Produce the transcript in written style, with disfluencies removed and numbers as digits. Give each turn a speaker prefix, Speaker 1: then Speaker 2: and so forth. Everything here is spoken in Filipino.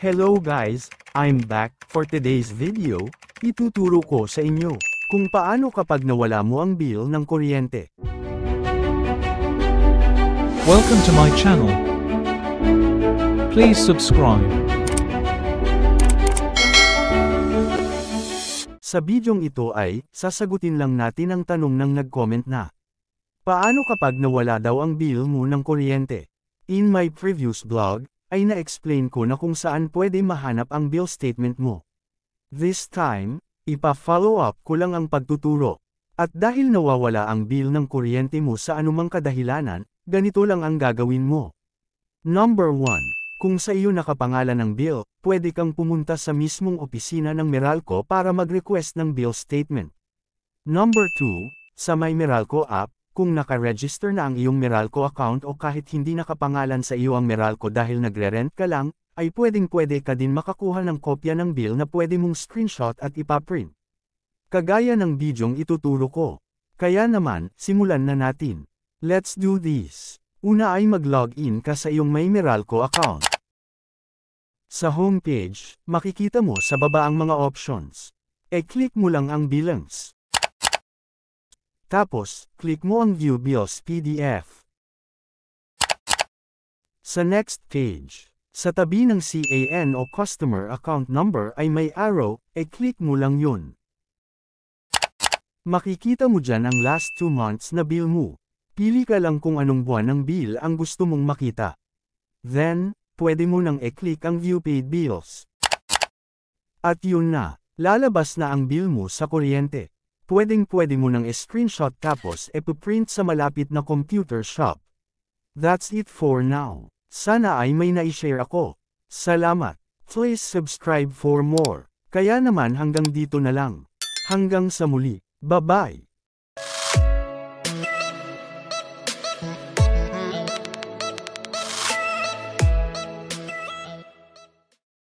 Speaker 1: Hello guys, I'm back. For today's video, ituturo ko sa inyo kung paano kapag nawala mo ang bill ng kuryente.
Speaker 2: Welcome to my channel. Please subscribe.
Speaker 1: Sa bidyong ito ay, sasagutin lang natin ang tanong ng nag-comment na, paano kapag nawala daw ang bill mo ng kuryente? In my previous vlog, ay na-explain ko na kung saan pwede mahanap ang bill statement mo. This time, ipa-follow up ko lang ang pagtuturo. At dahil nawawala ang bill ng kuryente mo sa anumang kadahilanan, ganito lang ang gagawin mo. Number 1. Kung sa iyo nakapangalan ng bill, pwede kang pumunta sa mismong opisina ng Meralco para mag-request ng bill statement. Number 2. Sa My Meralco app, kung naka-register na ang iyong Meralco account o kahit hindi nakapangalan sa iyo ang Meralco dahil nagre-rent ka lang, ay pwedeng-pwede ka din makakuha ng kopya ng bill na pwede mong screenshot at ipaprint. Kagaya ng bidyong ituturo ko. Kaya naman, simulan na natin. Let's do this. Una ay mag-login ka sa iyong My Meralco account. Sa homepage, makikita mo sa baba ang mga options. E-click mo lang ang billings. Tapos, click mo ang View Bills PDF. Sa next page, sa tabi ng CAN o Customer Account Number ay may arrow, e-click mo lang yun. Makikita mo dyan ang last 2 months na bill mo. Pili ka lang kung anong buwan ng bill ang gusto mong makita. Then, pwede mo nang e-click ang View Paid Bills. At yun na, lalabas na ang bill mo sa kuryente. Pwedeng-pwede mo nang screenshot tapos e-print sa malapit na computer shop. That's it for now. Sana ay may na-share ako. Salamat. Please subscribe for more. Kaya naman hanggang dito na lang. Hanggang sa muli. Bye-bye.